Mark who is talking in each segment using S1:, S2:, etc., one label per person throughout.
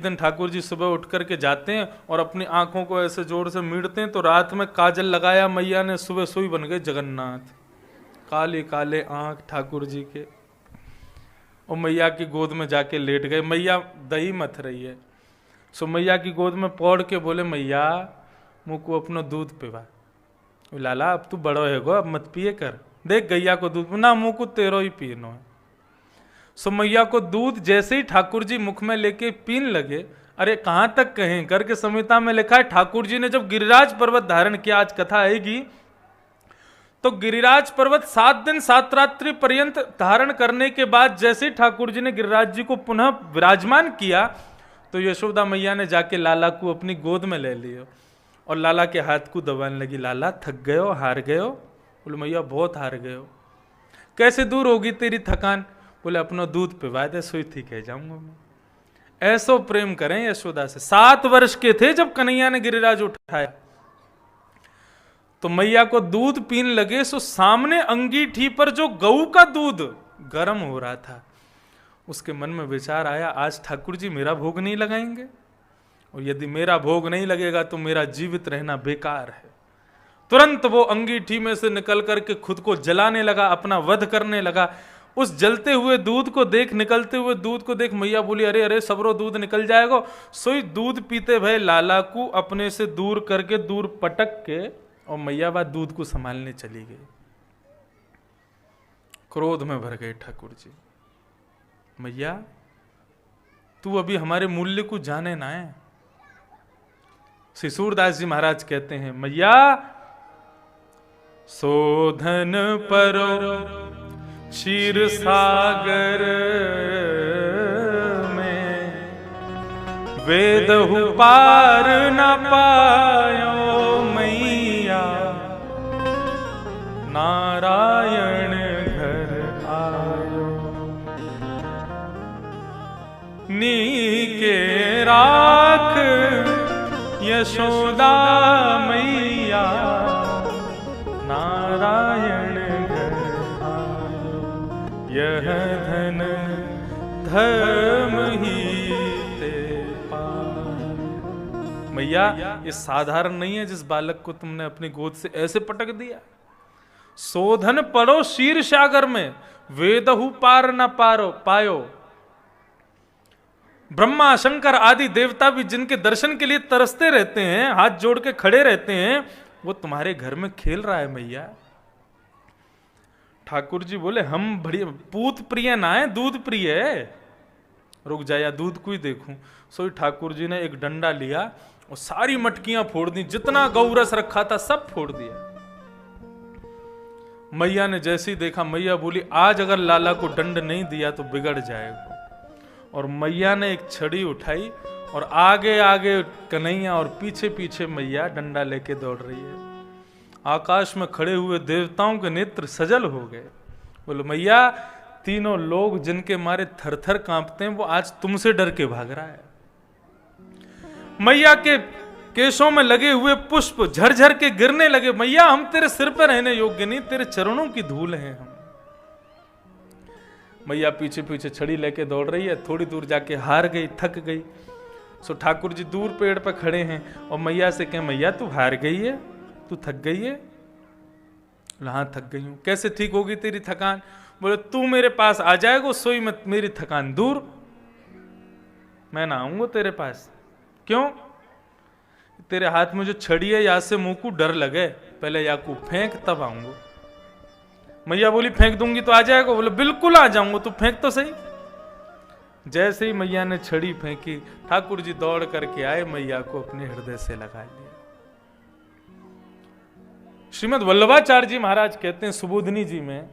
S1: दिन ठाकुर जी सुबह उठ करके जाते हैं और अपनी आंखों को ऐसे जोर से मीड़ते हैं तो रात में काजल लगाया मैया ने, सुबह सुई बन गए जगन्नाथ, काले काले आंख ठाकुर जी के। और मैया की गोद में जाके लेट गए। मैया दही मथ रही है, सो मैया की गोद में पौड़ के बोले, मैया मुँह को अपना दूध पिवा। लाला अब तू बड़ो है गो, अब मत पिए कर, देख गैया को दूध ना, मुँह को तेरो ही पीनो है। सो मैया को दूध जैसे ही ठाकुर जी मुख में लेके पीन लगे, अरे कहां तक कहें, करके संहिता में लिखा है ठाकुर जी ने जब गिरिराज पर्वत धारण किया, आज कथा आएगी, तो गिरिराज पर्वत 7 दिन 7 रात्रि पर्यंत धारण करने के बाद जैसे ही ठाकुर जी ने गिरिराज जी को पुनः विराजमान किया, तो यशोदा मैया ने जाके लाला को अपनी गोद में ले लिया और लाला के हाथ को दबाने लगी। लाला थक गए हो, हार गए हो? बोले मैया बहुत हार गए हो। कैसे दूर होगी तेरी थकान? बोले अपना दूध पिवा दे, सोई ठीक है जाऊंगा मैं। ऐसो प्रेम करें यशोदा से। 7 वर्ष के थे जब कन्हैया ने गिरिराज उठाया, तो मैया को दूध पीने लगे, सो सामने अंगीठी पर जो गऊ का दूध गर्म हो रहा था, उसके मन में विचार आया, आज ठाकुर जी मेरा भोग नहीं लगाएंगे, और यदि मेरा भोग नहीं लगेगा तो मेरा जीवित रहना बेकार है। तुरंत वो अंगीठी में से निकल करके खुद को जलाने लगा, अपना वध करने लगा। उस जलते हुए दूध को देख, निकलते हुए दूध को देख मैया बोली, अरे अरे सबरो दूध निकल जाएगा। सोई दूध पीते भय लाला को अपने से दूर करके, दूर पटक के, और मैया बात दूध को संभालने चली गई। क्रोध में भर गए ठाकुर जी, मैया तू अभी हमारे मूल्य को जाने ना है। श्री सूरदास जी महाराज कहते हैं, मैया शोधन परो क्षीर सागर में, वेदहु पार न पायो मैया, नारायण घर आयो। नीके राख यशोदा मैया, नारायण यह धन धर्म ही ते पार। मैया ये साधारण नहीं है जिस बालक को तुमने अपनी गोद से ऐसे पटक दिया। शोधन पड़ो शीर सागर में, वेदहु पार न पारो पायो। ब्रह्मा शंकर आदि देवता भी जिनके दर्शन के लिए तरसते रहते हैं, हाथ जोड़ के खड़े रहते हैं, वो तुम्हारे घर में खेल रहा है मैया। ठाकुर जी बोले, हम बढ़िया पूत प्रिय ना है, दूध प्रिय है। रुक जाया दूध को ही देखूं। सो ठाकुर जी ने एक डंडा लिया और सारी मटकियां फोड़ दी, जितना गौरस रखा था सब फोड़ दिया। मैया ने जैसे ही देखा, मैया बोली, आज अगर लाला को दंड नहीं दिया तो बिगड़ जाएगा। और मैया ने एक छड़ी उठाई और आगे आगे कन्हैया और पीछे पीछे मैया डंडा लेके दौड़ रही है। आकाश में खड़े हुए देवताओं के नेत्र सजल हो गए। बोलो मैया, तीनों लोग जिनके मारे थर थर कांपते हैं, वो आज तुमसे डर के भाग रहा है। मैया के केशों में लगे हुए पुष्प झरझर के गिरने लगे। मैया हम तेरे सिर पर रहने योग्य नहीं, तेरे चरणों की धूल हैं हम। मैया पीछे पीछे छड़ी लेके दौड़ रही है, थोड़ी दूर जाके हार गई, थक गई। सो ठाकुर जी दूर पेड़ पर खड़े हैं और मैया से कहें, मैया तू हार गई है, तू थक गई है? हाँ थक गई हूं। कैसे ठीक होगी तेरी थकान? बोले तू मेरे पास आ जाएगा, सोई मत मेरी थकान दूर, मैं ना आऊंगा तेरे पास। क्यों? तेरे हाथ में जो छड़ी है, यहां से मुंह को डर लगे, पहले या को फेंक तब आऊंगा। मैया बोली फेंक दूंगी तो आ जाएगा? बोले बिल्कुल आ जाऊंगा, तू फेंक तो सही। जैसे ही मैया ने छड़ी फेंकी, ठाकुर जी दौड़ करके आए, मैया को अपने हृदय से लगा लिया। श्रीमद् वल्लभाचार्य जी महाराज कहते हैं सुबोधनी जी में,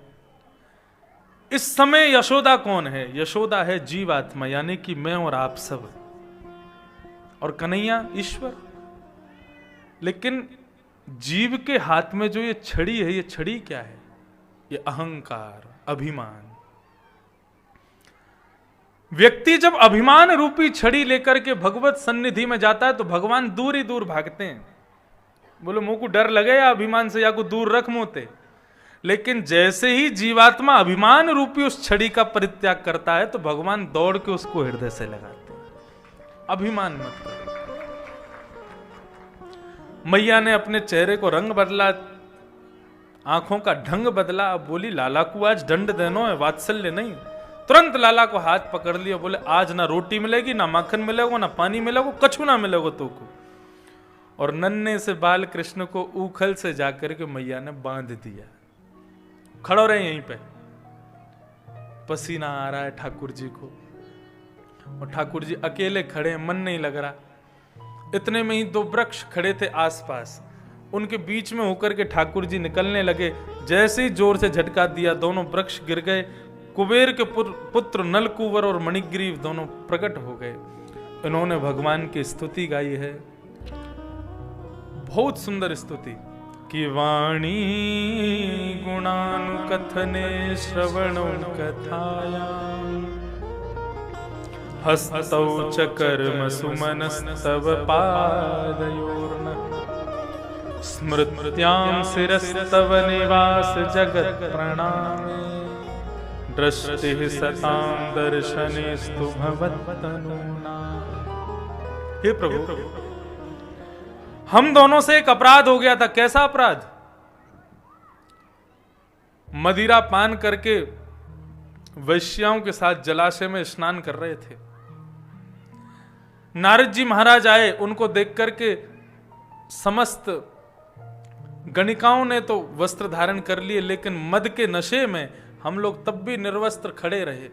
S1: इस समय यशोदा कौन है? यशोदा है जीवात्मा, यानी कि मैं और आप सब, और कन्हैया ईश्वर। लेकिन जीव के हाथ में जो ये छड़ी है, ये छड़ी क्या है? ये अहंकार, अभिमान। व्यक्ति जब अभिमान रूपी छड़ी लेकर के भगवत सन्निधि में जाता है तो भगवान दूर ही दूर भागते हैं। बोलो मुंह को डर लगे या अभिमान से, या को दूर रख मोते। लेकिन जैसे ही जीवात्मा अभिमान रूपी उस छड़ी का परित्याग करता है तो भगवान दौड़ के उसको हृदय से लगाते हैं। अभिमान मत करो। मैया ने अपने चेहरे को रंग बदला, आंखों का ढंग बदला। अब बोली लाला को आज दंड देनो है, वात्सल्य नहीं। तुरंत लाला को हाथ पकड़ लिया, बोले आज ना रोटी मिलेगी, ना माखन मिलेगा, ना पानी मिलेगा, कछु ना मिलेगा तो को। और नन्हे से बाल कृष्ण को उखल से जाकर के मैया ने बांध दिया। खड़ो रहे यहीं पे, पसीना आ रहा है ठाकुर जी को, और ठाकुर जी अकेले खड़े, मन नहीं लग रहा। इतने में ही दो वृक्ष खड़े थे आसपास, उनके बीच में होकर के ठाकुर जी निकलने लगे। जैसे ही जोर से झटका दिया, दोनों वृक्ष गिर गए। कुबेर के पुत्र नलकुवर और मणिग्रीव दोनों प्रकट हो गए। इन्होंने भगवान की स्तुति गाई है, बहुत सुंदर स्तुति। कि वाणी गुणानुकथने श्रवणो कथाया, हस्तौ च कर्म सुमनस्तव पादयोर्न, स्मृत्यां शिरस्तव निवास जगत् प्रणामे, दृष्टिः सतां दर्शनेस्तु भवत्तनूना। हे प्रभु, हम दोनों से एक अपराध हो गया था। कैसा अपराध? मदिरा पान करके वैश्याओं के साथ जलाशय में स्नान कर रहे थे। नारद जी महाराज आए, उनको देख करके समस्त गणिकाओं ने तो वस्त्र धारण कर लिए, लेकिन मद के नशे में हम लोग तब भी निर्वस्त्र खड़े रहे।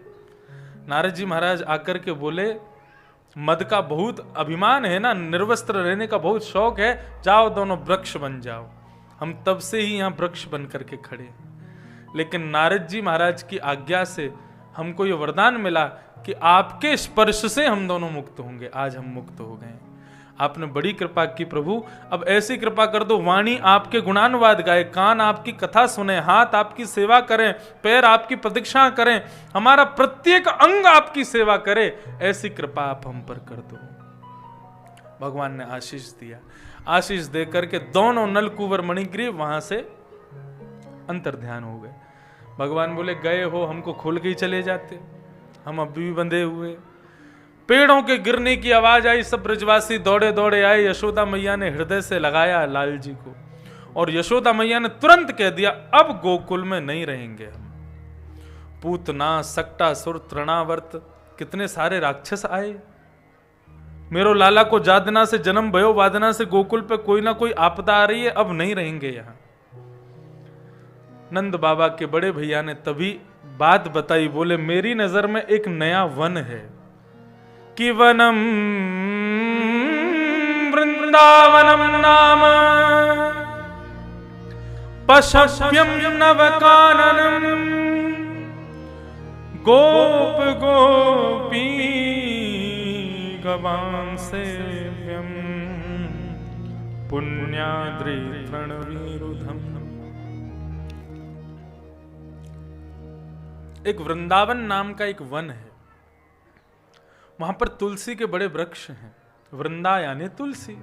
S1: नारद जी महाराज आकर के बोले, मद का बहुत अभिमान है ना, निर्वस्त्र रहने का बहुत शौक है, जाओ दोनों वृक्ष बन जाओ। हम तब से ही यहां वृक्ष बन करके खड़े। लेकिन नारद जी महाराज की आज्ञा से हमको ये वरदान मिला कि आपके स्पर्श से हम दोनों मुक्त होंगे। आज हम मुक्त हो गए। आपने बड़ी कृपा की प्रभु, अब ऐसी कृपा कर दो, वाणी आपके गुणानुवाद गाए, कान आपकी कथा सुने, हाथ आपकी सेवा करें, पैर आपकी प्रतीक्षा करें, हमारा प्रत्येक अंग आपकी सेवा करे। ऐसी कृपा आप हम पर कर दो। भगवान ने आशीष दिया। आशीष दे करके दोनों नलकुवर मणिग्रीव वहां से अंतर्ध्यान हो गए। भगवान बोले, गए हो, हमको खोल के ही चले जाते, हम अब भी बंधे हुए। पेड़ों के गिरने की आवाज आई, सब ब्रजवासी दौड़े दौड़े आए। यशोदा मैया ने हृदय से लगाया लाल जी को, और यशोदा मैया ने तुरंत कह दिया, अब गोकुल में नहीं रहेंगे हम। पूतना, सक्टासुर, तृणावर्त, कितने सारे राक्षस आए। मेरो लाला को जादना से जन्म भयो, वादना से गोकुल पे कोई ना कोई आपदा आ रही है, अब नहीं रहेंगे यहां। नंद बाबा के बड़े भैया ने तभी बात बताई, बोले मेरी नजर में एक नया वन है कि वनम वृंदावनम नाम पशव्यम नवकाननम गोप गोपी गवां सेव्यम पुण्याद्रि तृणवीरुधम। एक वृंदावन नाम का एक वन है, वहां पर तुलसी के बड़े वृक्ष हैं। वृंदा यानी तुलसी,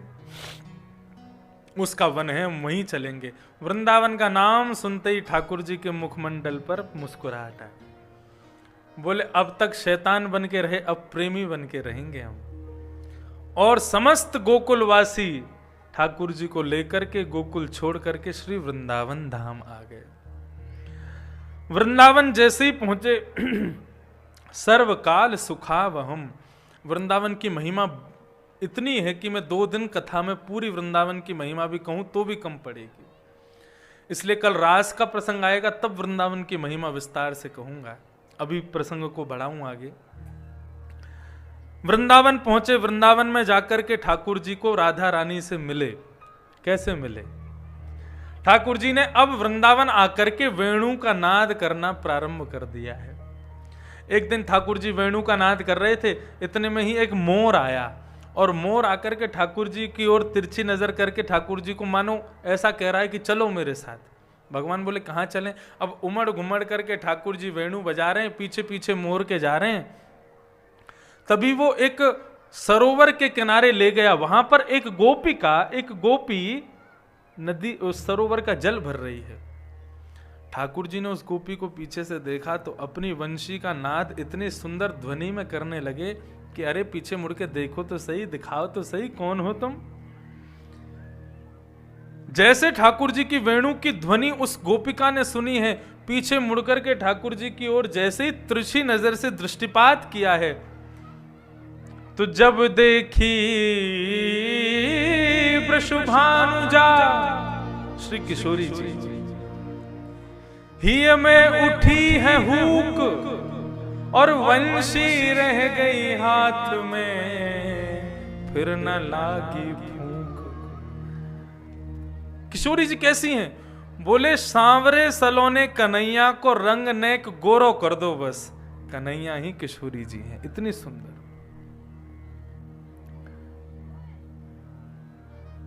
S1: उसका वन है, वहीं चलेंगे। वृंदावन का नाम सुनते ही ठाकुर जी के मुखमंडल पर मुस्कुराहट आई। बोले अब तक शैतान बन के रहे, अब प्रेमी बन के रहेंगे हम। और समस्त गोकुलवासी ठाकुर जी को लेकर के गोकुल छोड़ करके श्री वृंदावन धाम आ गए। वृंदावन जैसे ही पहुंचे, सर्वकाल सुखावहम। वृंदावन की महिमा इतनी है कि मैं 2 दिन कथा में पूरी वृंदावन की महिमा भी कहूं तो भी कम पड़ेगी। इसलिए कल रास का प्रसंग आएगा, तब वृंदावन की महिमा विस्तार से कहूंगा। अभी प्रसंग को बढ़ाऊं आगे। वृंदावन पहुंचे। वृंदावन में जाकर के ठाकुर जी को राधा रानी से मिले। कैसे मिले? ठाकुर जी ने अब वृंदावन आकर के वेणु का नाद करना प्रारंभ कर दिया है। एक दिन ठाकुर जी वेणु का नाद कर रहे थे, इतने में ही एक मोर आया, और मोर आकर के ठाकुर जी की ओर तिरछी नजर करके ठाकुर जी को मानो ऐसा कह रहा है कि चलो मेरे साथ। भगवान बोले कहाँ चलें? अब उमड़ घुमड़ करके ठाकुर जी वेणु बजा रहे हैं, पीछे पीछे मोर के जा रहे हैं। तभी वो एक सरोवर के किनारे ले गया। वहां पर एक गोपी नदी, उस सरोवर का जल भर रही है। ठाकुर जी ने उस गोपी को पीछे से देखा तो अपनी वंशी का नाद इतनी सुंदर ध्वनि में करने लगे कि अरे पीछे मुड़ के देखो तो सही, दिखाओ तो सही, कौन हो तुम। जैसे ठाकुर जी की वेणु की ध्वनि उस गोपिका ने सुनी है, पीछे मुड़कर के ठाकुर जी की ओर जैसे ही तिरछी नजर से दृष्टिपात किया है, तो जब देखी वृषभानुजा, श्री किशोरी जी ही में उठी है हुक और वंशी रह गई हाथ में, फिर न लागी फूंक। किशोरी जी कैसी हैं? बोले सांवरे सलोने कन्हैया को रंग नेक गोरो कर दो, बस कन्हैया ही किशोरी जी हैं, इतनी सुंदर।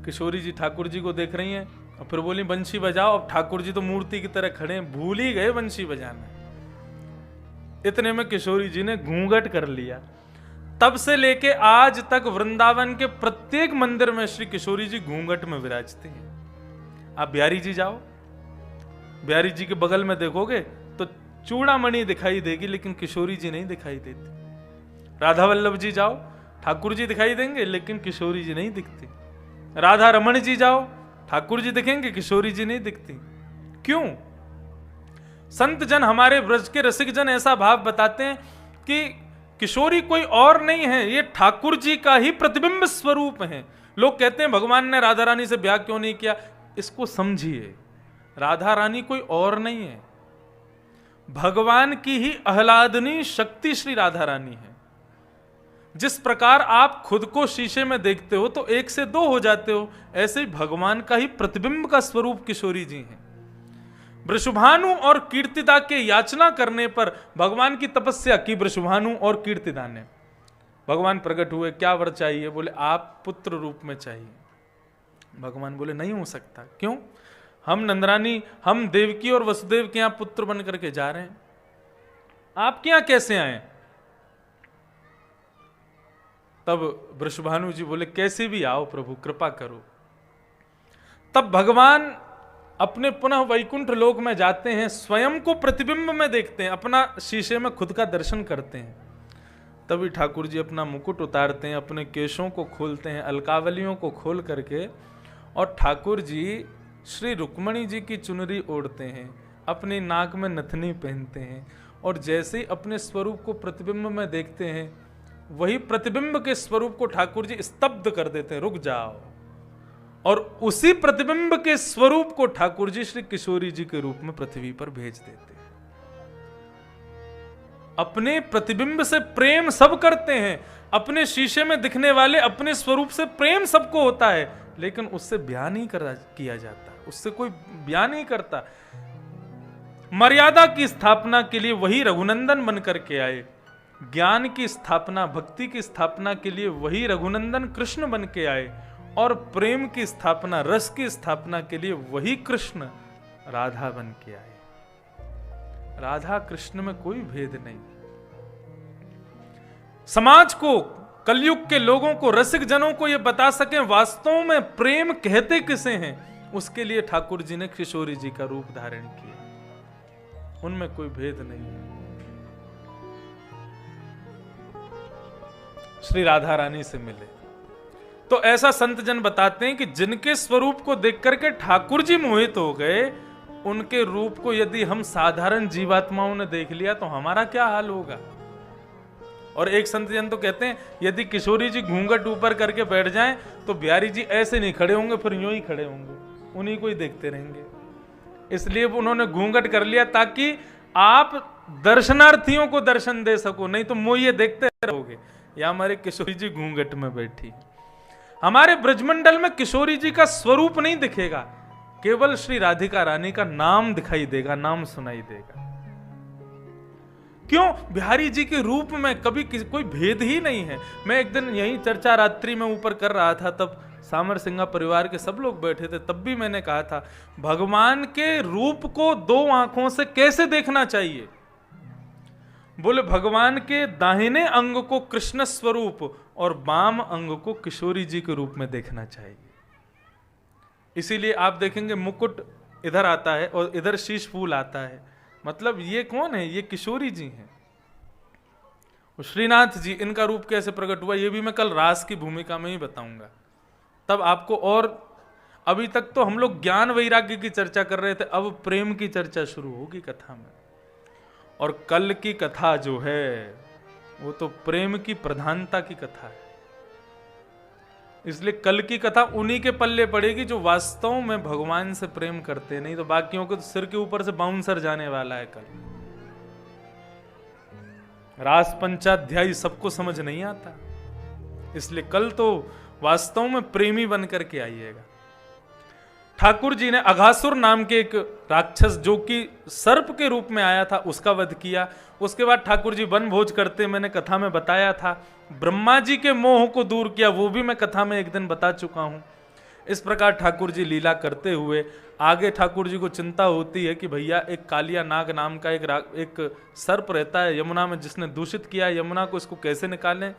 S1: किशोरी जी ठाकुर जी को देख रही हैं और फिर बोली बंशी बजाओ। अब ठाकुर जी तो मूर्ति की तरह खड़े हैं, भूल ही गए बंशी बजाना। इतने में किशोरी जी ने घूंघट कर लिया। तब से लेके आज तक वृंदावन के प्रत्येक मंदिर में श्री किशोरी जी घूंघट में विराजते हैं। आप बिहारी जी जाओ, बिहारी जी के बगल में देखोगे तो चूड़ामणि दिखाई देगी, लेकिन किशोरी जी नहीं दिखाई देती। राधा वल्लभ जी जाओ, ठाकुर जी दिखाई देंगे, लेकिन किशोरी जी नहीं दिखती। राधा रमण जी जाओ, ठाकुर जी दिखेंगे, किशोरी जी नहीं दिखती। क्यों? संत जन, हमारे ब्रज के रसिक जन ऐसा भाव बताते हैं कि किशोरी कोई और नहीं है, ये ठाकुर जी का ही प्रतिबिंब स्वरूप है। लोग कहते हैं भगवान ने राधा रानी से ब्याह क्यों नहीं किया, इसको समझिए, राधा रानी कोई और नहीं है, भगवान की ही आह्लादनी शक्ति श्री राधा रानी है। जिस प्रकार आप खुद को शीशे में देखते हो तो एक से दो हो जाते हो, ऐसे ही भगवान का ही प्रतिबिंब का स्वरूप किशोरी जी हैं। वृषभानु और कीर्तिदा के याचना करने पर भगवान की तपस्या की वृषभानु और कीर्तिदा ने। भगवान प्रकट हुए, क्या वर चाहिए? बोले आप पुत्र रूप में चाहिए। भगवान बोले नहीं हो सकता। क्यों? हम नंदरानी, हम देवकी और वसुदेव के यहां पुत्र बन करके जा रहे हैं, आपके यहां कैसे आए? तब वृषभानु जी बोले कैसे भी आओ प्रभु, कृपा करो। तब भगवान अपने पुनः वैकुंठ लोक में जाते हैं, स्वयं को प्रतिबिंब में देखते हैं, अपना शीशे में खुद का दर्शन करते हैं। तभी ठाकुर जी अपना मुकुट उतारते हैं, अपने केशों को खोलते हैं, अलकावलियों को खोल करके, और ठाकुर जी श्री रुक्मणी जी की चुनरी ओढ़ते हैं, अपनी नाक में नथनी पहनते हैं, और जैसे ही अपने स्वरूप को प्रतिबिंब में देखते हैं, वही प्रतिबिंब के स्वरूप को ठाकुर जी स्तब्ध कर देते हैं, रुक जाओ। और उसी प्रतिबिंब के स्वरूप को ठाकुर जी श्री किशोरी जी के रूप में पृथ्वी पर भेज देते हैं। अपने प्रतिबिंब से प्रेम सब करते हैं, अपने शीशे में दिखने वाले अपने स्वरूप से प्रेम सबको होता है, लेकिन उससे ब्याह नहीं किया जाता, उससे कोई ब्याह नहीं करता। मर्यादा की स्थापना के लिए वही रघुनंदन बन करके आए, ज्ञान की स्थापना, भक्ति की स्थापना के लिए वही रघुनंदन कृष्ण बन के आए, और प्रेम की स्थापना, रस की स्थापना के लिए वही कृष्ण राधा बन के आए। राधा कृष्ण में कोई भेद नहीं। समाज को, कलयुग के लोगों को, रसिक जनों को यह बता सकें वास्तव में प्रेम कहते किसे हैं, उसके लिए ठाकुर जी ने किशोरी जी का रूप धारण किया। उनमें कोई भेद नहीं है। श्री राधा रानी से मिले तो ऐसा संत जन बताते हैं कि जिनके स्वरूप को देख करके ठाकुर जी मोहित हो गए, उनके रूप को यदि हम साधारण जीवात्माओं ने देख लिया तो हमारा क्या हाल होगा। और एक संत जन तो कहते हैं यदि किशोरी जी घूंघट ऊपर करके बैठ जाएं तो बिहारी जी ऐसे नहीं खड़े होंगे, फिर यूं ही खड़े होंगे, उन्हीं को ही देखते रहेंगे। इसलिए उन्होंने घूंघट कर लिया ताकि आप दर्शनार्थियों को दर्शन दे सको, नहीं तो मोहिए देखते रहोगे। या हमारे किशोरी जी घूंघट में बैठी। हमारे ब्रजमंडल में किशोरी जी का स्वरूप नहीं दिखेगा, केवल श्री राधिका रानी का नाम दिखाई देगा, नाम सुनाई देगा। क्यों? बिहारी जी के रूप में कभी कोई भेद ही नहीं है। मैं एक दिन यही चर्चा रात्रि में ऊपर कर रहा था, तब सामर सिंह परिवार के सब लोग बैठे थे, तब भी मैंने कहा था भगवान के रूप को दो आंखों से कैसे देखना चाहिए। बोले भगवान के दाहिने अंग को कृष्ण स्वरूप और वाम अंग को किशोरी जी के रूप में देखना चाहिए। इसीलिए आप देखेंगे मुकुट इधर आता है और इधर शीश फूल आता है, मतलब ये कौन है? ये किशोरी जी हैं। श्रीनाथ जी, इनका रूप कैसे प्रकट हुआ ये भी मैं कल रास की भूमिका में ही बताऊंगा, तब आपको। और अभी तक तो हम लोग ज्ञान वैराग्य की चर्चा कर रहे थे, अब प्रेम की चर्चा शुरू होगी कथा में। और कल की कथा जो है वो तो प्रेम की प्रधानता की कथा है, इसलिए कल की कथा उन्हीं के पल्ले पड़ेगी जो वास्तव में भगवान से प्रेम करते, नहीं तो बाकियों को तो सिर के ऊपर से बाउंसर जाने वाला है कल। रास पंचाध्यायी सबको समझ नहीं आता, इसलिए कल तो वास्तव में प्रेमी बन करके आइएगा। ठाकुर जी ने अघासुर नाम के एक राक्षस जो कि सर्प के रूप में आया था उसका वध किया। उसके बाद ठाकुर जी वन भोज करते, मैंने कथा में बताया था। ब्रह्मा जी के मोह को दूर किया, वो भी मैं कथा में एक दिन बता चुका हूं। इस प्रकार ठाकुर जी लीला करते हुए आगे ठाकुर जी को चिंता होती है कि भैया एक कालिया नाग नाम का एक सर्प रहता है यमुना में, जिसने दूषित किया यमुना को, इसको कैसे निकालें।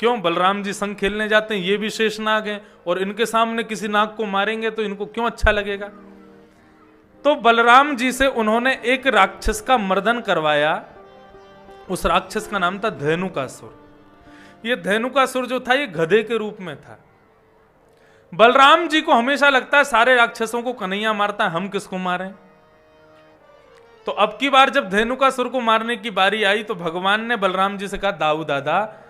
S1: क्यों बलराम जी संग खेलने जाते हैं, ये भी शेष नाग हैं, और इनके सामने किसी नाग को मारेंगे तो इनको क्यों अच्छा लगेगा। तो बलराम जी से उन्होंने एक राक्षस का मर्दन करवाया। उस राक्षस का नाम था धेनुकासुर। ये धेनुकासुर जो था ये गधे के रूप में था। बलराम जी को हमेशा लगता है सारे राक्षसों को कन्हैया मारता है, हम किसको मारें। तो अब की बार जब धेनुकासुर को मारने की बारी आई तो भगवान ने बलराम जी से कहा, दाऊ दादा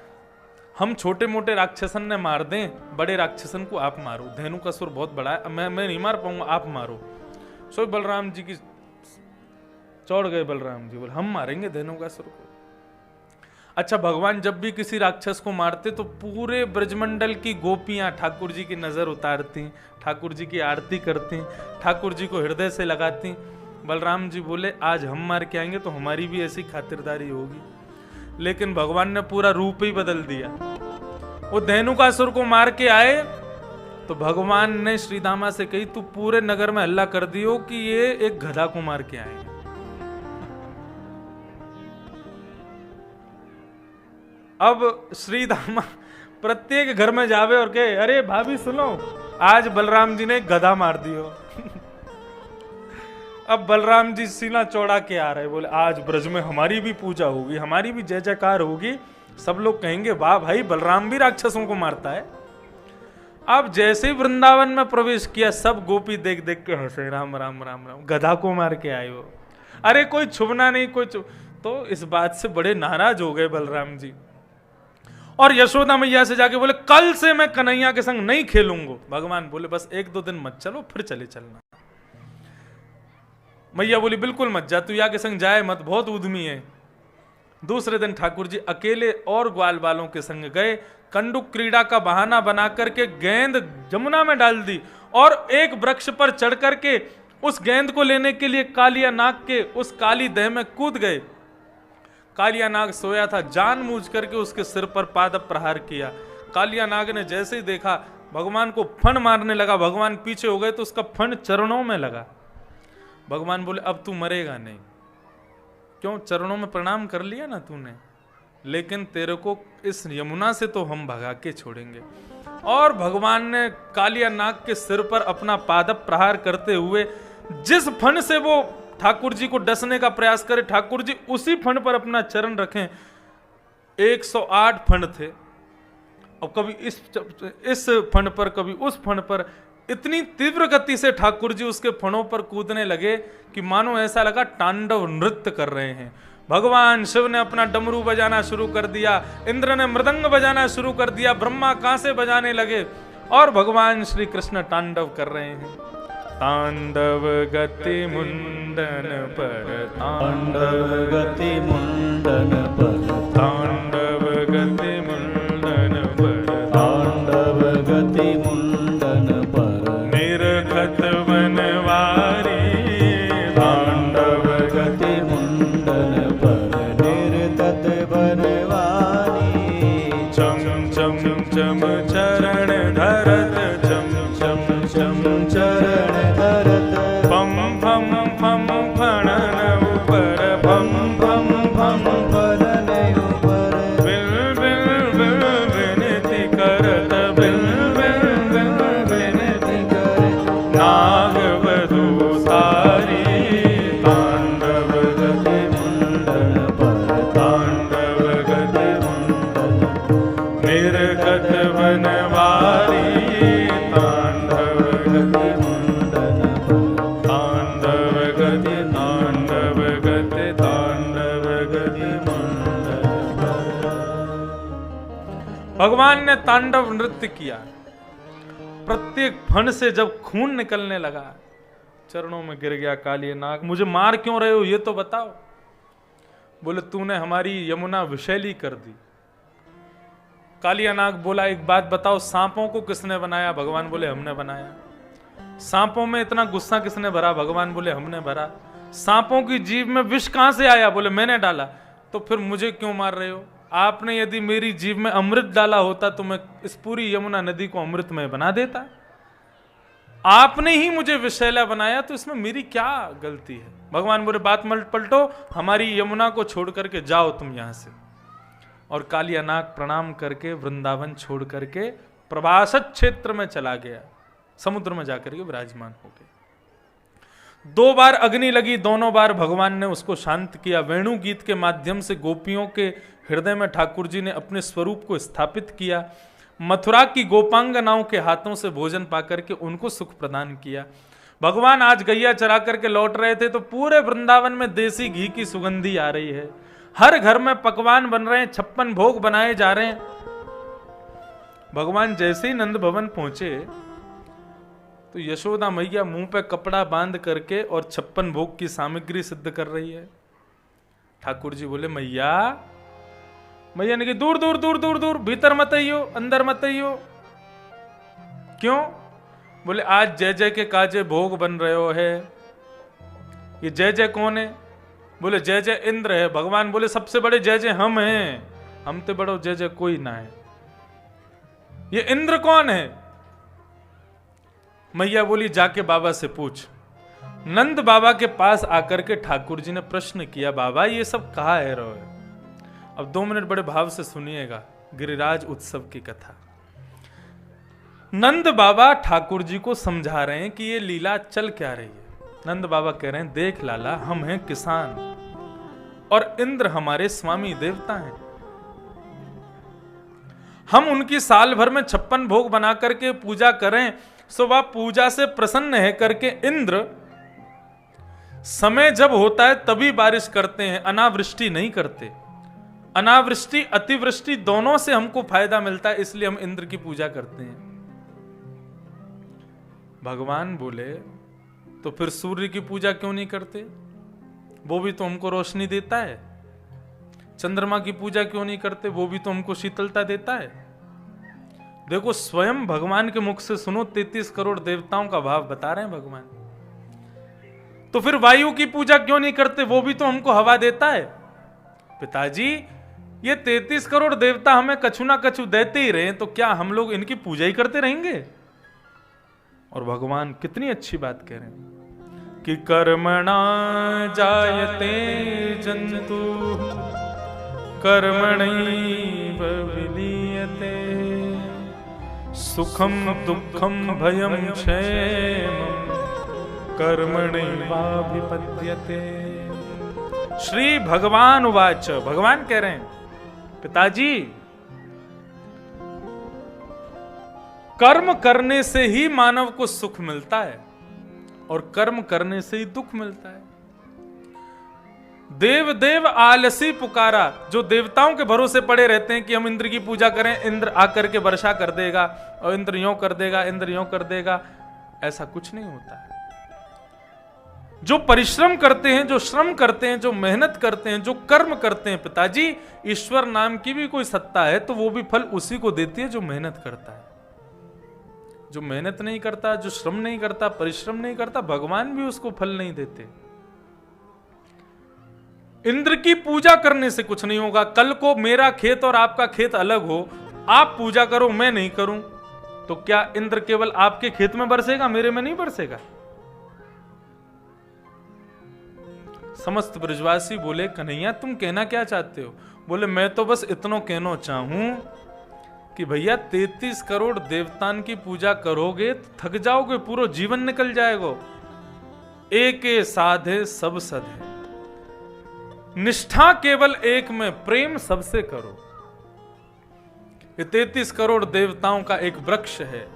S1: हम छोटे मोटे राक्षसन ने मार दें, बड़े राक्षसन को आप मारो। धेनुकासुर बहुत बड़ा है, मैं नहीं मार पाऊंगा, आप मारो। सो बलराम जी की चौड़ गए। बलराम जी बोले हम मारेंगे धेनुकासुर को। अच्छा, भगवान जब भी किसी राक्षस को मारते तो पूरे ब्रजमंडल की गोपियां ठाकुर जी की नजर उतारती, ठाकुर जी की आरती करती, ठाकुर जी को हृदय से लगाती। बलराम जी बोले आज हम मार के आएंगे तो हमारी भी ऐसी खातिरदारी होगी। लेकिन भगवान ने पूरा रूप ही बदल दिया। वो धेनुकासुर को मार के आए तो भगवान ने श्रीदामा से कही तू पूरे नगर में हल्ला कर दियो कि ये एक गधा को मार के आए। अब श्रीदामा प्रत्येक घर में जावे और कहे अरे भाभी सुनो, आज बलराम जी ने गधा मार दियो। अब बलराम जी सीना चौड़ा के आ रहे, बोले आज ब्रज में हमारी भी पूजा होगी, हमारी भी जय जयकार होगी, सब लोग कहेंगे वाह भाई बलराम भी राक्षसों को मारता है। अब जैसे ही वृंदावन में प्रवेश किया सब गोपी देख देख के हंसे, राम राम राम राम, गधा को मार के आए हो, अरे कोई छुपना नहीं, कोई तो इस बात से बड़े नाराज हो गए बलराम जी। और यशोदा मैया से जाके बोले कल से मैं कन्हैया के संग नहीं खेलूंगा। भगवान बोले बस एक दो दिन मत चलो, फिर चले चलना। मैया बोली बिल्कुल मत जा, तू या के संग जाए मत, बहुत उद्यमी है। दूसरे दिन ठाकुर जी अकेले और ग्वाल बालों के संग गए। कंडुक क्रीड़ा का बहाना बना करके गेंद जमुना में डाल दी और एक वृक्ष पर चढ़ करके उस गेंद को लेने के लिए कालिया नाग के उस काली देह में कूद गए। कालिया नाग सोया था, जानबूझ करके उसके सिर पर पाद प्रहार किया। कालिया नाग ने जैसे ही देखा भगवान को फण मारने लगा, भगवान पीछे हो गए तो उसका फण चरणों में लगा। भगवान बोले अब तू मरेगा नहीं, क्यों, चरणों में प्रणाम कर लिया ना तूने, लेकिन तेरे को इस यमुना से तो हम भगा के छोड़ेंगे। और भगवान ने कालिया नाग के सिर पर अपना पाद प्रहार करते हुए जिस फण से वो ठाकुर जी को डसने का प्रयास करे, ठाकुर जी उसी फण पर अपना चरण रखें। 108 फण थे और कभी इस फण पर कभी उस फण पर, इतनी तीव्र गति से ठाकुर जी उसके फणों पर कूदने लगे कि मानो ऐसा लगा तांडव नृत्य कर रहे हैं। भगवान शिव ने अपना डमरू बजाना शुरू कर दिया, इंद्र ने मृदंग बजाना शुरू कर दिया, ब्रह्मा कांसे बजाने लगे और भगवान श्री कृष्ण तांडव कर रहे हैं। तांडव गति मुंडन पर, तांडव गति मुंडन पर, तांडव गति मुंडन पर, तांडव गति मुंडन पर, निरखत बनवारी, तांडव गति मुंडन पर, निरखत बनवारी, चम चम चम चरण धरत, चम चम चम चरण धरत, पम फम फम फणन ऊपर, पम फम फम फणन ऊपर, बिल बिल बिल विनती करत, बिल बिल बिल विनती करत, नाग वधू सारी, तांडव गति मुंडन पर, तांडव गति बिहारी तांडव गति मंडन तांडव गति तांडव गति तांडव गति मंडन। भगवान ने तांडव नृत्य किया। प्रत्येक फण से जब खून निकलने लगा, चरणों में गिर गया काली नाग। मुझे मार क्यों रहे हो ये तो बताओ। बोले तूने हमारी यमुना विषैली कर दी। कालिया नाग बोला एक बात बताओ, सांपों को किसने बनाया? भगवान बोले हमने बनाया। सांपों में इतना गुस्सा किसने भरा? भगवान बोले हमने भरा। सांपों की जीभ में विष कहां से आया? बोले मैंने डाला। तो फिर मुझे क्यों मार रहे हो? आपने यदि मेरी जीभ में अमृत डाला होता तो मैं इस पूरी यमुना नदी को अमृतमय बना देता। आपने ही मुझे विषैला बनाया, तो इसमें मेरी क्या गलती है? भगवान बोले बात मत पलटो, हमारी यमुना को छोड़ करके जाओ तुम यहां से। और कालिया नाग प्रणाम करके वृंदावन छोड़ करके प्रभासत क्षेत्र में चला गया, समुद्र में जाकर के विराजमान हो गए। 2 बार अग्नि लगी, दोनों बार भगवान ने उसको शांत किया। वेणु गीत के माध्यम से गोपियों के हृदय में ठाकुर जी ने अपने स्वरूप को स्थापित किया। मथुरा की गोपांगनाओं के हाथों से भोजन पाकर के उनको सुख प्रदान किया। भगवान आज गैया चरा करके लौट रहे थे तो पूरे वृंदावन में देसी घी की सुगंधी आ रही है। हर घर में पकवान बन रहे हैं, 56 भोग बनाए जा रहे हैं। भगवान जैसे ही नंद भवन पहुंचे तो यशोदा मैया मुंह पे कपड़ा बांध करके और 56 भोग की सामग्री सिद्ध कर रही है। ठाकुर जी बोले मैया ने कहा दूर दूर दूर दूर दूर, भीतर मत आइयो, अंदर मत आइयो। क्यों? बोले आज जय जय के काजे भोग बन रहे हो है। ये जय जय कौन है? बोले जय जय इंद्र है। भगवान बोले सबसे बड़े जय जय हम हैं, हम तो बड़ो जय जय कोई ना है। ये इंद्र कौन है? मैया बोली जाके बाबा से पूछ। नंद बाबा के पास आकर के ठाकुर जी ने प्रश्न किया, बाबा ये सब कहा है रो? अब 2 मिनट बड़े भाव से सुनिएगा गिरिराज उत्सव की कथा। नंद बाबा ठाकुर जी को समझा रहे हैं कि ये लीला चल क्या रही है। नंद बाबा कह रहे हैं देख लाला, हम हैं किसान और इंद्र हमारे स्वामी देवता हैं। हम उनकी साल भर में 56 भोग बना करके पूजा करें, सो वह पूजा से प्रसन्न है करके इंद्र समय जब होता है तभी बारिश करते हैं, अनावृष्टि नहीं करते। अनावृष्टि अतिवृष्टि दोनों से हमको फायदा मिलता है, इसलिए हम इंद्र की पूजा करते हैं। भगवान बोले तो फिर सूर्य की पूजा क्यों नहीं करते? वो भी तो हमको रोशनी देता है। चंद्रमा की पूजा क्यों नहीं करते? वो भी तो हमको शीतलता देता है। देखो स्वयं भगवान के मुख से सुनो, 33 करोड़ देवताओं का भाव बता रहे हैं भगवान। तो फिर वायु की पूजा क्यों नहीं करते? वो भी तो हमको हवा देता है। पिताजी ये 33 करोड़ देवता हमें कछु ना कछु देते ही रहे, तो क्या हम लोग इनकी पूजा ही करते रहेंगे? और भगवान कितनी अच्छी बात कह रहे हैं कि कर्मणा जायते जंतु कर्मणैव विलीयते सुखम दुखम भयम क्षेमम कर्मणैवाभिपद्यते। श्री भगवान उवाच, भगवान कह रहे हैं पिताजी कर्म करने से ही मानव को सुख मिलता है और कर्म करने से ही दुख मिलता है। देव देव आलसी पुकारा, जो देवताओं के भरोसे पड़े रहते हैं कि हम इंद्र की पूजा करें, इंद्र आकर के वर्षा कर देगा और इंद्र यों कर देगा, इंद्र यों कर देगा, ऐसा कुछ नहीं होता है। जो परिश्रम करते हैं, जो श्रम करते हैं, जो मेहनत करते हैं, जो कर्म करते हैं, पिताजी ईश्वर नाम की भी कोई सत्ता है तो वो भी फल उसी को देती है जो मेहनत करता है। जो मेहनत नहीं करता, जो श्रम नहीं करता, परिश्रम नहीं करता, भगवान भी उसको फल नहीं देते। इंद्र की पूजा करने से कुछ नहीं होगा। कल को मेरा खेत और आपका खेत अलग हो, आप पूजा करो मैं नहीं करूं, तो क्या इंद्र केवल आपके खेत में बरसेगा, मेरे में नहीं बरसेगा? समस्त ब्रजवासी बोले कन्हैया तुम कहना क्या चाहते हो? बोले मैं तो बस इतना कहना चाहूं कि भैया 33 करोड़ देवतान की पूजा करोगे तो थक जाओगे, पूरा जीवन निकल जाएगा। एक साधे सब सधे, निष्ठा केवल एक में, प्रेम सबसे करो। ये 33 करोड़ देवताओं का एक वृक्ष है,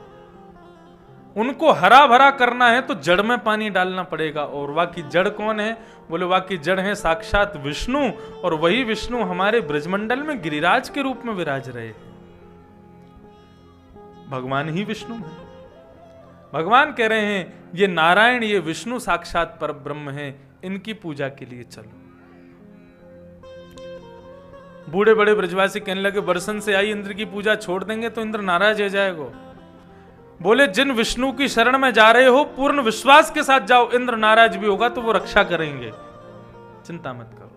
S1: उनको हरा भरा करना है तो जड़ में पानी डालना पड़ेगा। और वाकी जड़ कौन है? बोले वाकी जड़ है साक्षात विष्णु, और वही विष्णु हमारे ब्रजमंडल में गिरिराज के रूप में विराज रहे हैं। भगवान ही विष्णु है। भगवान कह रहे हैं ये नारायण, ये विष्णु साक्षात पर ब्रह्म है, इनकी पूजा के लिए चलो। बूढ़े बड़े ब्रजवासी कहने लगे बरसन से आई इंद्र की पूजा छोड़ देंगे तो इंद्र नाराज हो जाएगा। बोले जिन विष्णु की शरण में जा रहे हो पूर्ण विश्वास के साथ जाओ, इंद्र नाराज भी होगा तो वो रक्षा करेंगे, चिंता मत करो।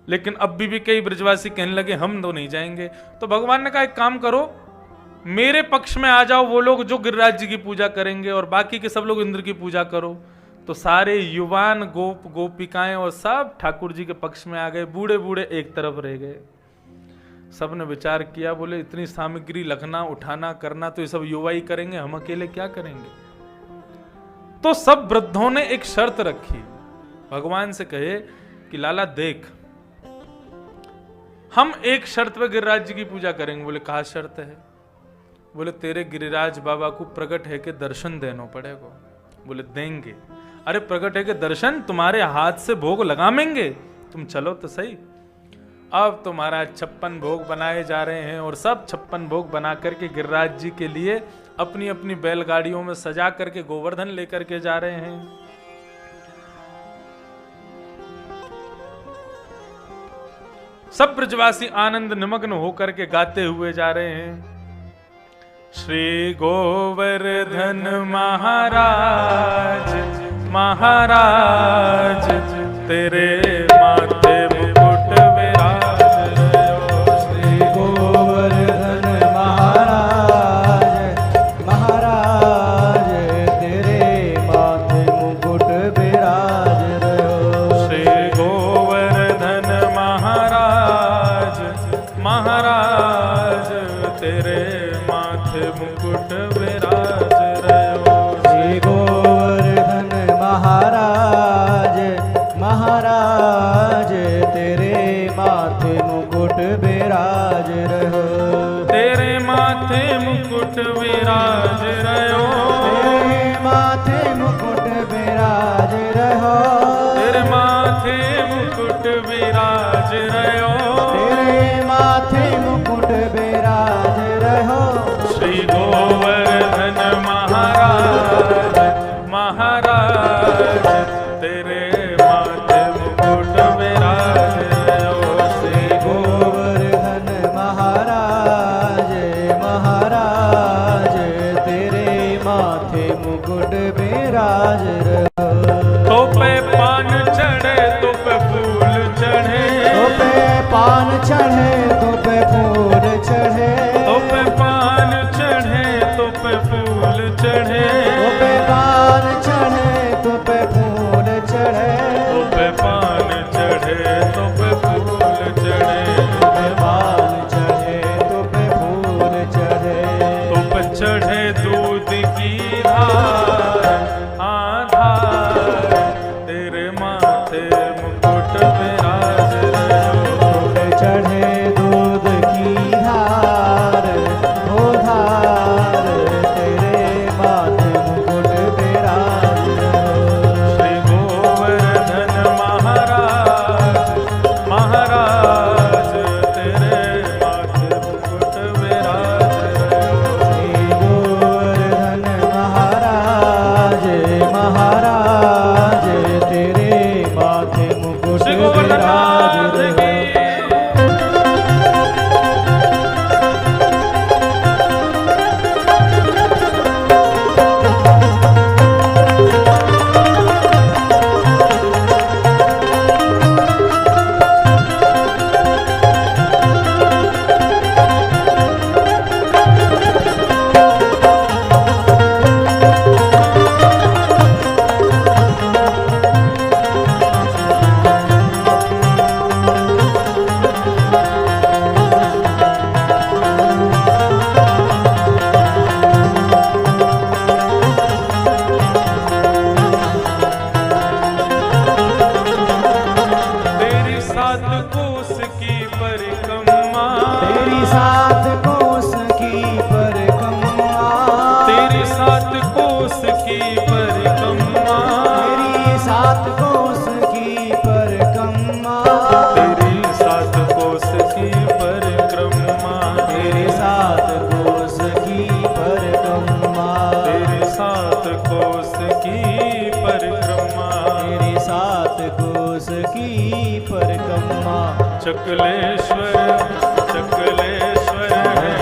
S1: लेकिन अब भी कई ब्रजवासी कहने लगे हम तो नहीं जाएंगे। तो भगवान ने कहा एक काम करो, मेरे पक्ष में आ जाओ वो लोग जो गिरिराज जी की पूजा करेंगे, और बाकी के सब लोग इंद्र की पूजा करो। तो सारे युवान गोप गोपिकाएं और सब ठाकुर जी के पक्ष में आ गए, बूढ़े बूढ़े एक तरफ रह गए। सबने विचार किया, बोले इतनी सामग्री लखना उठाना करना तो ये सब युवा ही करेंगे, हम अकेले क्या करेंगे। तो सब वृद्धों ने एक शर्त रखी, भगवान से कहे कि लाला देख, हम एक शर्त पे गिरिराज जी की पूजा करेंगे। बोले कहा शर्त है? बोले तेरे गिरिराज बाबा को प्रकट है कि दर्शन देना पड़ेगा। बोले देंगे। अरे प्रकट है कि दर्शन, तुम्हारे हाथ से भोग लगामेंगे, तुम चलो तो सही। अब तो महाराज 56 भोग बनाए जा रहे हैं, और सब 56 भोग बना करके गिरिराज जी के लिए अपनी अपनी बैलगाड़ियों में सजा करके गोवर्धन लेकर के जा रहे हैं। सब ब्रजवासी आनंद निमग्न होकर के गाते हुए जा रहे हैं। श्री गोवर्धन महाराज महाराज तेरे माथे मुकुट विराज रहो।
S2: श्री गोवर्धन महाराज महाराज तेरे माथे मुकुट विराज रहो।
S1: श्री गोवर्धन महाराज महाराज तेरे माथे मुकुट विराज रहो।
S2: श्री गोवर्धन महाराज महाराज तेरे माथे मुकुट विराज रहो।
S1: तेरे माथे मुकुट विराज रहो।
S2: तेरे माथे मुकुट विराज रहो।
S1: तेरे माथे मुकुट विराज रहो।
S2: तेरे माथे मुकुट विराज रहो।
S1: श्री गोवर्धन महाराज महाराज तेरे माथे मुकुट विराज रहो। श्री
S2: गोवर्धन महाराज महाराज तेरे माथे मुकुट विराज रहो।
S1: तो पे पान चढ़े तो पे फूल चढ़े।
S2: तो पे पान चढ़े तो पे फूल चढ़े।
S1: तो पे पान चढ़े तो पे फूल चढ़े।
S2: तो पे पान चढ़े तो पे फूल चढ़े।
S1: तो पे पान चढ़े तो पे फूल चढ़े।
S2: तो पे पान चढ़े तो पे फूल चढ़े।
S1: तो पे चढ़े दूध की धार आधा चकलेश्वर चकलेश्वर है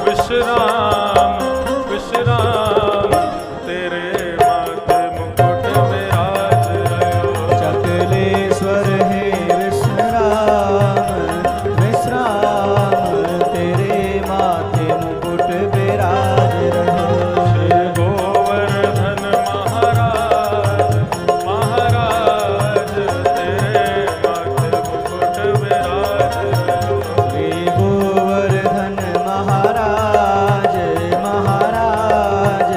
S1: विश्राम विश्राम तेरे माथे मुकुट विराज रहो।
S2: चकलेश्वर है विश्राम विश्राम तेरे माथे मुकुट विराज रहो।
S1: श्री गोवर्धन महाराज महाराज तेरे माथे मुकुट विराज रहो।
S2: श्री गोवर्धन महाराज महाराज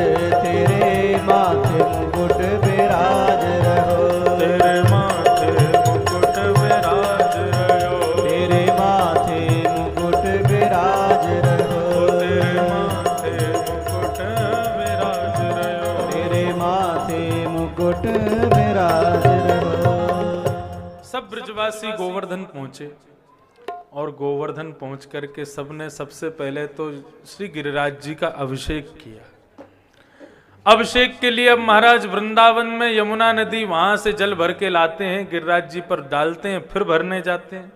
S2: तेरे माथे मुकुट विराज रहो।
S1: तेरे माथे मुकुट विराज रहो।
S2: तेरे माथे मुकुट विराज रहो।
S1: तेरे माथे मुकुट विराज रहो।
S2: तेरे माथे मुकुट विराज रहो।
S1: सब ब्रजवासी गोवर्धन पहुंचे और गोवर्धन पहुंच करके सबने सबसे पहले तो श्री गिरिराज जी का अभिषेक किया। अभिषेक के लिए अब महाराज वृंदावन में यमुना नदी वहां से जल भर के लाते हैं, गिरिराज जी पर डालते हैं, फिर भरने जाते हैं।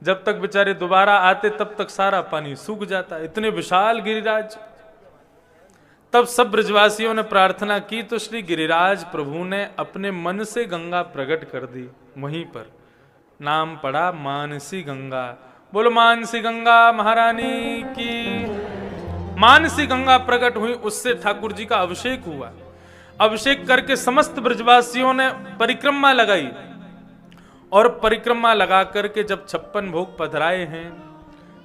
S1: जब तक बेचारे दोबारा आते तब तक सारा पानी सूख जाता, इतने विशाल गिरिराज। तब सब ब्रजवासियों ने प्रार्थना की तो श्री गिरिराज प्रभु ने अपने मन से गंगा प्रकट कर दी। वहीं पर नाम पड़ा मानसी गंगा। बोलो मानसी गंगा महारानी की। मानसी गंगा प्रकट हुई, उससे ठाकुर जी का अभिषेक हुआ। अभिषेक करके समस्त ब्रजवासियों ने परिक्रमा लगाई और परिक्रमा लगा करके जब 56 भोग पधराए हैं,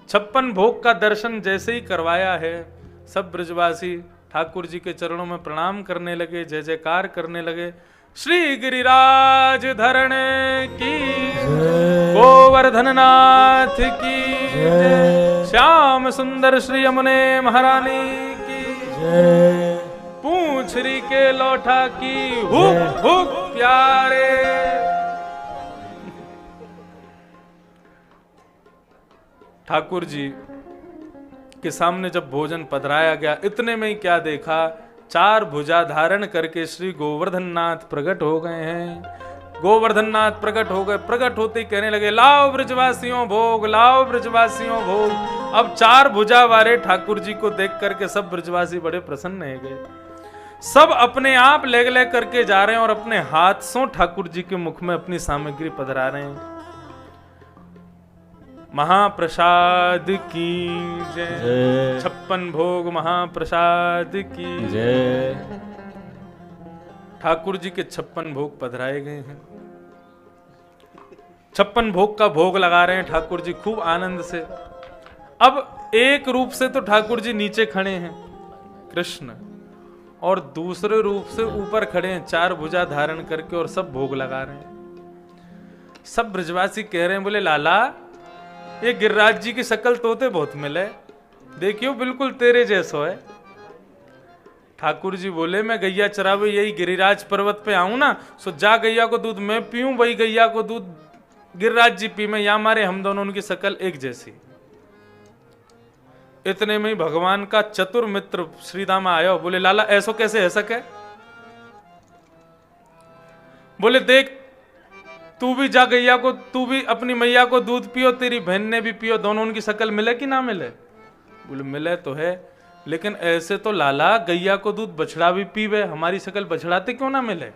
S1: 56 भोग का दर्शन जैसे ही करवाया है, सब ब्रजवासी ठाकुर जी के चरणों में प्रणाम करने लगे, जय जयकार करने लगे। श्री गिरिराज धरण की गोवर्धन नाथ की जय। श्याम सुंदर श्री यमुने महारानी की जय। पूंछरी के लौठा की हुक हुक प्यारे। ठाकुर जी के सामने जब भोजन पधराया गया, इतने में ही क्या देखा, 4 भुजा धारण करके श्री गोवर्धन नाथ प्रकट हो गए हैं। गोवर्धन नाथ प्रकट हो गए। प्रकट होते ही कहने लगे, लाओ ब्रजवासियों भोग, लाओ ब्रजवासियों भोग। अब 4 भुजा वाले ठाकुर जी को देख करके सब ब्रजवासी बड़े प्रसन्न हो गए। सब अपने आप ले करके जा रहे हैं और अपने हाथ से ठाकुर जी के मुख में अपनी सामग्री पधरा रहे हैं। महाप्रसाद की जय। 56 भोग महाप्रसाद की जय। ठाकुर जी के 56 भोग पधराए गए हैं। 56 भोग का भोग लगा रहे हैं ठाकुर जी खूब आनंद से। अब एक रूप से तो ठाकुर जी नीचे खड़े हैं कृष्ण, और दूसरे रूप से ऊपर खड़े हैं 4 भुजा धारण करके, और सब भोग लगा रहे हैं। सब ब्रजवासी कह रहे हैं, बोले लाला ये गिरिराज जी की शक्ल तोते बहुत मिले, देखियो बिल्कुल तेरे जैसो है। ठाकुर जी बोले, मैं गैया चरावे यही गिरिराज पर्वत पे आऊं ना, सो जा गैया को दूध मैं पीऊं, वही गैया को दूध गिरिराज जी पी में, या मारे हम दोनों उनकी शक्ल एक जैसी। इतने में ही भगवान का चतुर मित्र श्रीदामा आया, बोले लाला ऐसो कैसे है सके। बोले देख तू भी जा गैया को, तू भी अपनी मैया को दूध पियो, तेरी बहन ने भी पियो, दोनों उनकी शक्ल मिले कि ना मिले। बोले मिले तो है, लेकिन ऐसे तो लाला गैया को दूध बछड़ा भी पीवे, हमारी शक्ल बछड़ाते क्यों ना मिले।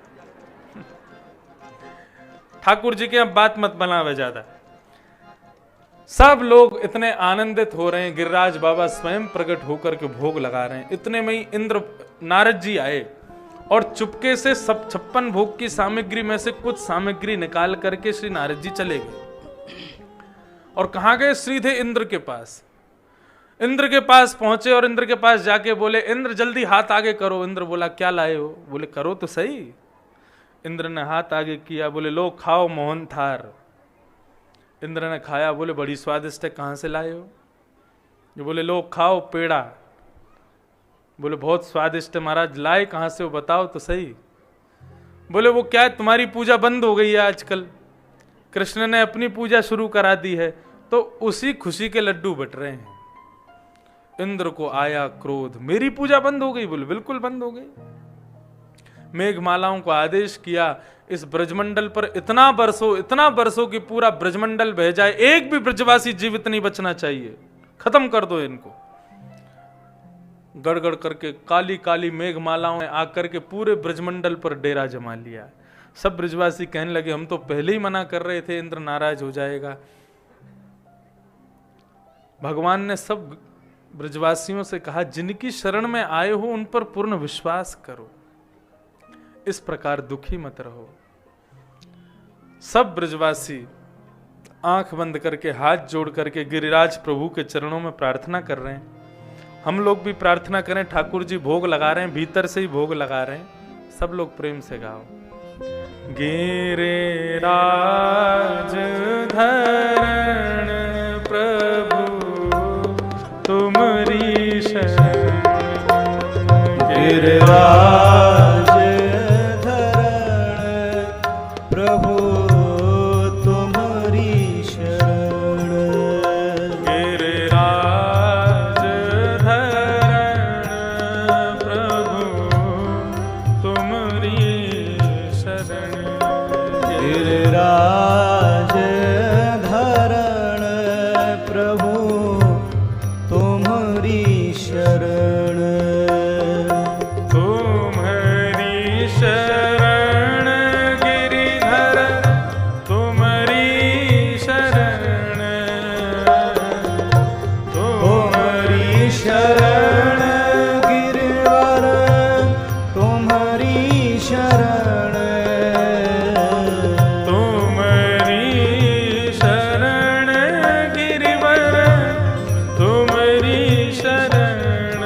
S1: ठाकुर जी के अब बात मत बनावे ज्यादा। सब लोग इतने आनंदित हो रहे हैं, गिरिराज बाबा स्वयं प्रकट होकर के भोग लगा रहे हैं। इतने में ही इंद्र नारद जी आए और चुपके से सब 56 भोग की सामग्री में से कुछ सामग्री निकाल करके श्री नारद जी चले गए। और कहां गए, सीधे इंद्र के पास। इंद्र के पास पहुंचे और इंद्र के पास जाके बोले, इंद्र जल्दी हाथ आगे करो। इंद्र बोला क्या लाए हो। बोले करो तो सही। इंद्र ने हाथ आगे किया, बोले लो खाओ मोहन थार। इंद्र ने खाया, बोले बड़ी स्वादिष्ट है, कहां से लाए हो। जो बोले लो खाओ पेड़ा। बोले बहुत स्वादिष्ट है महाराज, लाए कहां से हो बताओ तो सही। बोले वो क्या है, तुम्हारी पूजा बंद हो गई है आजकल, कृष्ण ने अपनी पूजा शुरू करा दी है, तो उसी खुशी के लड्डू बट रहे हैं। इंद्र को आया क्रोध, मेरी पूजा बंद हो गई। बोले बिल्कुल बंद हो गई। मेघमालाओं को आदेश किया, इस ब्रजमंडल पर इतना बरसो कि पूरा ब्रजमंडल बह जाए, एक भी ब्रजवासी जीवित नहीं बचना चाहिए, खत्म कर दो इनको। गड़गड़ करके काली काली मेघमालाओं ने आकर के पूरे ब्रजमंडल पर डेरा जमा लिया। सब ब्रजवासी कहने लगे हम तो पहले ही मना कर रहे थे, इंद्र नाराज हो जाएगा। भगवान ने सब ब्रजवासियों से कहा जिनकी शरण में आए हो उन पर पूर्ण विश्वास करो, इस प्रकार दुखी मत रहो। सब ब्रजवासी आंख बंद करके हाथ जोड़ करके गिरिराज प्रभु के चरणों में प्रार्थना कर रहे हैं। हम लोग भी प्रार्थना करें, ठाकुर जी भोग लगा रहे हैं, भीतर से ही भोग लगा रहे हैं। सब लोग प्रेम से गाओ। गिरिराज धरण प्रभु तुमरी शरण,
S2: गिरिराज धरण प्रभु तुम्हारी शरण,
S1: गिरिराज धरण प्रभु तुमरी शरण,
S2: गिरिराज धरण प्रभु तुम्हारी शरण,
S1: तुम्हारी शरण गिरिधर तुम्हारी शरण,
S2: तुम्हारी शरण गिरिवर तुम्हारी शरण,
S1: तुम्हारी शरण गिरिवर तुम्हारी शरण,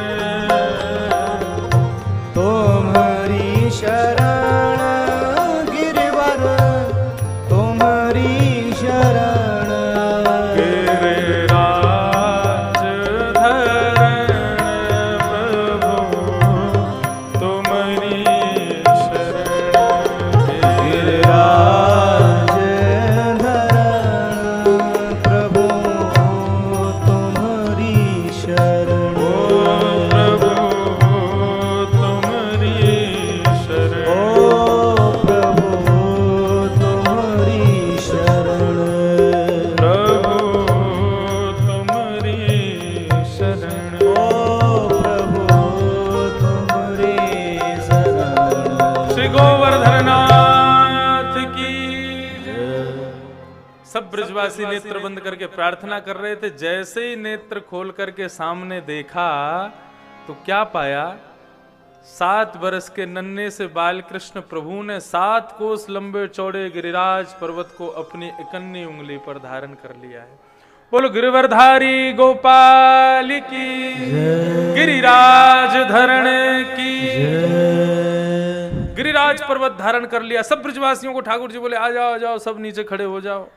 S2: तुम्हारी शरण गिरिवर तुम्हारी शरण,
S1: गिरिराज धरण प्रभु तुम्हारी शरण,
S2: गिरिराज धरण प्रभु तुम्हारी शरण,
S1: प्रभु तुम्हारी शरण,
S2: ओ प्रभु तुम्हारी शरण,
S1: प्रभु तुम्हारी शरण,
S2: ओ प्रभु तुम्हारी शरण।
S1: श्री गोवर्धननाथ की। सब ब्रजवासी नेत्र बंद करके प्रार्थना कर रहे थे। जैसे ही नेत्र खोल करके सामने देखा तो क्या पाया, 7 वर्ष के नन्हे से बाल कृष्ण प्रभु ने 7 कोस लंबे चौड़े गिरिराज पर्वत को अपनी इकन्नी उंगली पर धारण कर लिया है। बोलो गिरिवरधारी गोपाल की, गिरिराज धरण की। गिरिराज पर्वत धारण कर लिया। सब ब्रजवासियों को ठाकुर जी बोले आ जाओ आ जाओ, सब नीचे खड़े हो जाओ।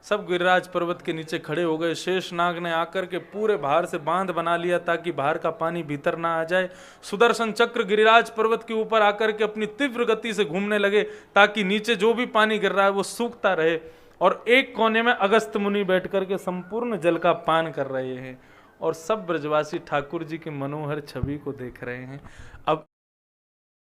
S1: सब गिरिराज पर्वत के नीचे खड़े हो गए। शेषनाग ने आकर के पूरे बाहर से बांध बना लिया ताकि बाहर का पानी भीतर ना आ जाए। सुदर्शन चक्र गिरिराज पर्वत के ऊपर आकर के अपनी तीव्र गति से घूमने लगे ताकि नीचे जो भी पानी गिर रहा है वो सूखता रहे। और एक कोने में अगस्त मुनि बैठ करके संपूर्ण जल का पान कर रहे हैं और सब ब्रजवासी ठाकुर जी की मनोहर छवि को देख रहे हैं। अब